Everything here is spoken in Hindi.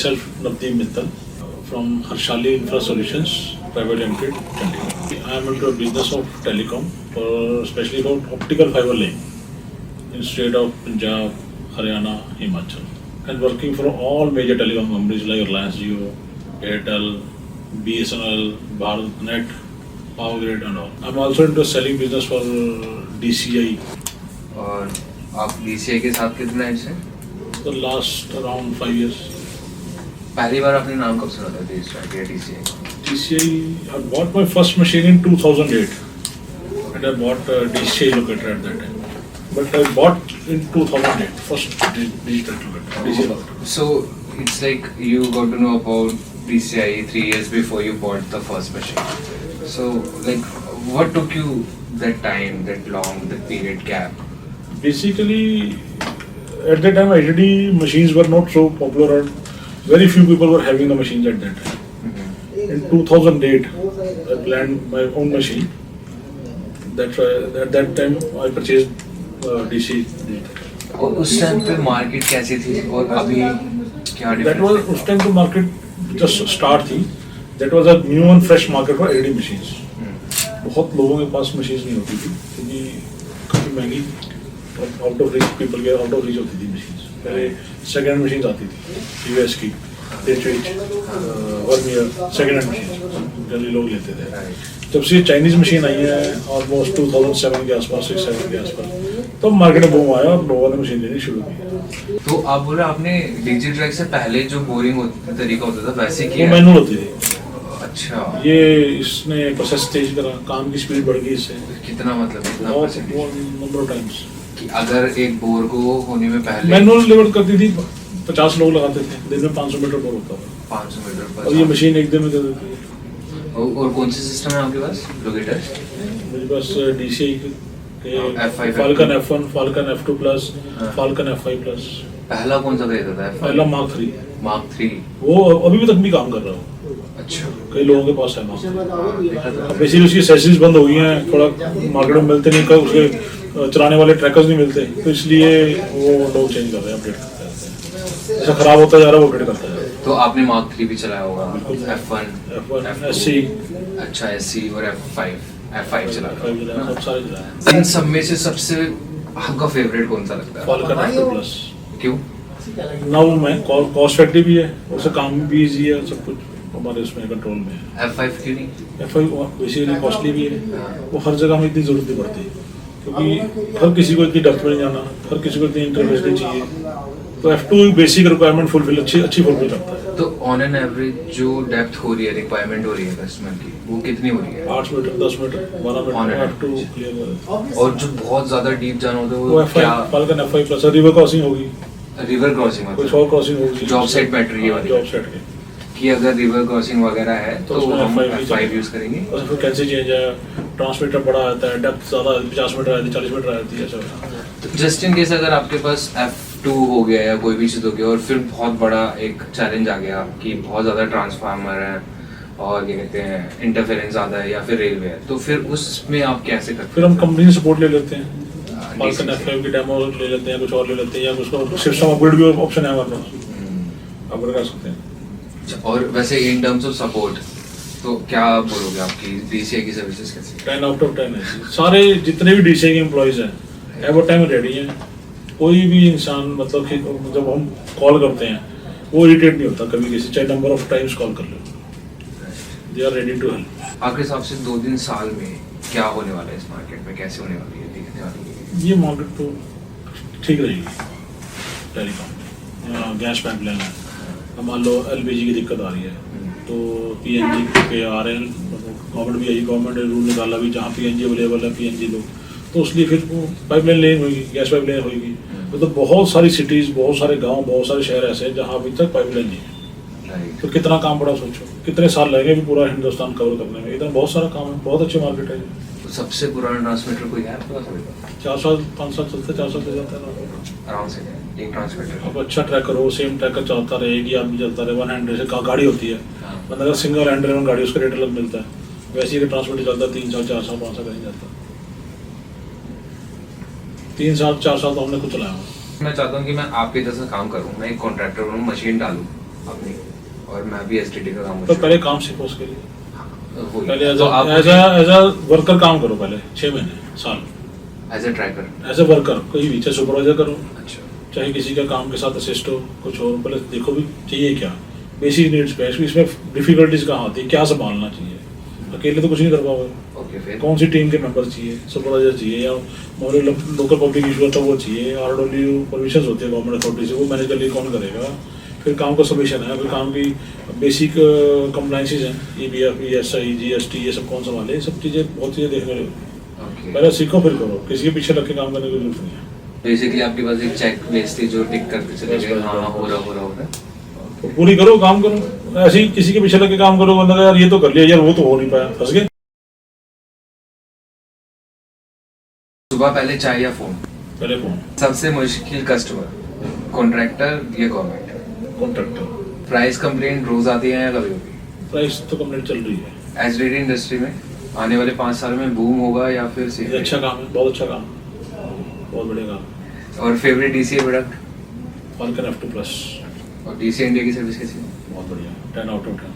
myself Navdeep Mittal from Harshali Infra Solutions Private Limited, Chandigarh. I am into a business of telecom, especially about optical fiber laying in state of Punjab, Haryana, Himachal, and working for all major telecom companies like Reliance Jio, Airtel, BSNL, BharatNet, PowerGrid and all. I'm also into selling business for DCI. और आप DCI के साथ कितने टाइम से? The last around 5 years. पहली बार आपने नाम कब सुना था DCI? DCI, I bought my first machine in 2008, and I bought DCI locator at that time. But I bought in 2008 first digital locator, DCI locator. So it's like you got to know about DCI 3 years before you bought the first machine. So like, what took you that time, that long, that period gap? Basically, at that time, IDD machines were not so popular, and very few people were having the machines at that time. In 2008, I planned my own machine. That's why at that time I purchased DC. और उस टाइम पे मार्केट कैसी थी और अभी क्या That डिफरेंस was उस time तो market just start थी. That was a new and fresh market for LED machines. बहुत लोगों के पास machines नहीं होती थी क्योंकि काफी महंगी, out of reach people के out of reach होती थी machines. पहले second machines आती थी US की, Ditwich, Vermeer, second hand machines generally लोग लेते थे. जब से चाइनीज मशीन आई है ऑलमोस्ट 2007 के आसपास 6-7 के आसपास, तो मार्केट में बूम आया और लोगों ने मशीन लेनी शुरू की. तो आप बोले आपने डिजिट्रैक से पहले जो बोरिंग तरीका होता था वैसे वो किया? मैनुअल होती थी. अच्छा, ये इसने प्रोसेस तेज करा, काम की स्पीड बढ़ गई इससे कितना मतलब कितना और परसेंटेज नंबर ऑफ टाइम्स. कि अगर एक बोर को होने में पहले मैनुअल लेवल करती थी, 50 लोग लगाते थे, दिन में 500 मीटर बोर होता था 500 मीटर और ये पर मशीन एक दिन में कर देती है. और कौन से सिस्टम है आपके पास लोकेटर? मेरे पास DCI के F5, Falcon F1, Falcon F2 plus, हाँ. Falcon F5 plus. पहला कौन सा खरीदा था? पहला मार्क 3, मार्क 3. वो अभी तक भी काम कर रहा हूँ. अच्छा, कई लोगों के पास है मार्क 3. हाँ, देखा था. बेसिकली उसकी सेसिस बंद हो गई हैं, थोड़ा मार्केट में मिलते नहीं, उसके चलाने वाले ट्रैकर्स नहीं मिलते, तो इसलिए वो लोग चेंज कर रहे हैं, अपडेट करते हैं. जैसा खराब होता जा रहा है वो अपडेट करता है. तो आपने मार्क 3 भी चलाया होगा? F1, F1 SC अच्छा SC और F5 चला सब सारे चलाए. इन सब में से सबसे आपका फेवरेट कौन सा लगता है? Falcon F2 plus. क्यों? नाउ में कॉस्ट इफेक्टिव भी है, उससे काम भी इजी है, सब कुछ हमारे उसमें कंट्रोल में है. F5 क्यों नहीं? F5 बेसिकली कॉस्टली भी है, हाँ. वो हर जगह में इतनी जरूरत नहीं पड़ती क्योंकि हर किसी को इतनी डेप्थ में नहीं जाना, हर किसी को इतनी इंटरफेस नहीं चाहिए. तो F2 बेसिक रिक्वायरमेंट फुलफिल अच्छी फुलफिल करता है. तो ऑन एन एवरेज जो डेप्थ हो रही है, रिक्वायरमेंट हो रही है कस्टमर की, वो कितनी हो रही है? 8 metre, 10 metre, 12 On metre an F2 clear कर. और जो बहुत ज्यादा डीप जाना होता है वो वो F5 क्या? Falcon F5 plus. River crossing होगी, रिवर क्रॉसिंग कुछ मतलब और क्रॉसिंग होगी, जॉब साइट बैटरी वाली? जॉब सेट के. कि अगर रिवर क्रॉसिंग वगैरह है तो तो उसमें हम F5 F5 यूज करेंगे. और फिर कैसे चेंज है, ट्रांसमीटर बड़ा आता है, डेप्थ ज़्यादा 50 मीटर आती है, 40 मीटर आती है, ऐसा. तो जस्ट इन केस अगर आपके पास F2 हो गया या कोई भी चीज़ हो गया और फिर बहुत बड़ा एक चैलेंज आ गया कि बहुत ज़्यादा ट्रांसफार्मर है और क्या कहते हैं इंटरफेरेंस ज़्यादा है या फिर रेलवे है, तो फिर उसमें आप कैसे करते फिर हम कंपनी से सपोर्ट ले लेते हैं, हैं? फाल्कन F5 की डेमो ले लेते हैं, कुछ और ले लेते हैं, या उसका सिस्टम अपग्रेड भी ऑप्शन है हमारे पास, अपग्रेड कर सकते हैं. और वैसे इन टर्म्स ऑफ सपोर्ट तो क्या बोलोगे आपकी DCI की सर्विसेज कैसी? 10 आउट ऑफ 10 है. सारे जितने भी DCI के एम्प्लॉयज़ हैं एवर टाइम रेडी हैं. कोई भी इंसान मतलब कि जब हम कॉल करते हैं वो इरिटेट नहीं होता कभी किसी, चाहे नंबर ऑफ टाइम्स कॉल कर लो, they are ready to help. आपके हिसाब से 2-3 साल में क्या होने वाला है इस मार्केट में, कैसे होने वाली है, दिखने वाली है? ये मार्केट तो ठीक रहेगी. टेलीकॉम, गैस पाइपलाइन है, मान लो LPG की दिक्कत आ रही है तो PNG पे आ रहे हैं, गवर्नमेंट भी यही गवर्नमेंट ने रूल निकाला भी जहाँ PNG अवेलेबल है PNG लो, तो उसलिए फिर पाइपलाइन लेन होगी, गैस पाइपलाइन होगी. तो बहुत सारी सिटीज़, बहुत सारे गांव, बहुत सारे शहर ऐसे हैं जहाँ अभी तक पाइपलाइन नहीं है. तो कितना काम पड़ा सोचो, कितने साल लगेंगे भी पूरा हिंदुस्तान कवर करने में. इतना बहुत सारा काम है, बहुत अच्छी मार्केट है. तो सबसे पुराना ट्रांसमीटर कोई है आपके पास? 4 साल 5 साल चलते, 4 साल चल जाता है ना आराम से एक ट्रांसमीटर. अब अच्छा ट्रैकर हो, सेम ट्रैकर चलता रहे, एक ही आदमी चलता रहे, 1 हैंड जैसे गाड़ी होती है, हाँ. मतलब अगर सिंगल हैंड ड्राइवर गाड़ी उसका रेट अलग मिलता है, वैसे ही ट्रांसपोर्ट चलता है 3 साल 4 साल 5 साल कहीं जाता है. 3 साल 4 साल तो हमने खुद चलाया हुआ. मैं चाहता हूँ कि मैं आपके जैसा काम करूँ, मैं एक कॉन्ट्रैक्टर बनूँ, मशीन डालूँ अपनी, और मैं भी एसटीडी का काम तो पहले काम सीखो उसके लिए, वही। पहले तो आप एज अ वर्कर काम करो, पहले 6 महीने साल as a tracker. As a worker, कोई भी, चाहे सुपरवाइजर करो, अच्छा। चाहे किसी का काम के साथ असिस्ट हो, कुछ और, पहले देखो भी चाहिए क्या, बेसिक नीड्स पे, इसमें डिफिकल्टीज कहाँ आती है, क्या संभालना चाहिए, अकेले तो कुछ नहीं कर पाओगे, ओके, फिर कौन सी टीम के मेंबर चाहिए, सुपरवाइजर चाहिए, या हमारे लोकल पब्लिक इशू होता है वो चाहिए, आरडब्ल्यू परमिशन होती है गवर्नमेंट अथॉरिटी से, वो मैनेज करने कौन करेगा, फिर काम का सबमिशन है, फिर काम की बेसिक कंप्लाइंसेज हैं, EBF, ESI, GST, ये सब कौन संभाले, ये सब चीज़ें, बहुत चीज़ें देखने को, ओके। पहले सीखो फिर करो, किसी के पीछे लग के काम करने की जरूरत नहीं है। बेसिकली आपके पास एक चेक लिस्ट थी जो टिक करके चले बस, गए, बस, हाँ बस, हो बस। रहा हो रहा हो रहा। तो पूरी करो, काम करो, ऐसे ही किसी के पीछे लग के काम करो, वरना यार ये तो कर लिया यार, वो तो हो नहीं पाया, फंस गए। सुबह पहले चाय या फोन? पहले कौन? सबसे मुश्किल कस्टमर, कॉन्ट्रैक्टर या गवर्नमेंट? कॉन्ट्रैक्टर। प्राइस कंप्लेंट रोज आती है या कभी कभी? प्राइस तो कंप्लीट चल रही है, एसडीडी इंडस्ट्री में आने वाले 5 साल में बूम होगा या फिर ये सेम? अच्छा काम है, बहुत अच्छा काम है, बहुत बढ़िया काम है। और favourite DCA product? Falcon F2 plus, और डीसीए इंडिया की सर्विस कैसी है? बहुत बढ़िया, 10 आउट ऑफ 10।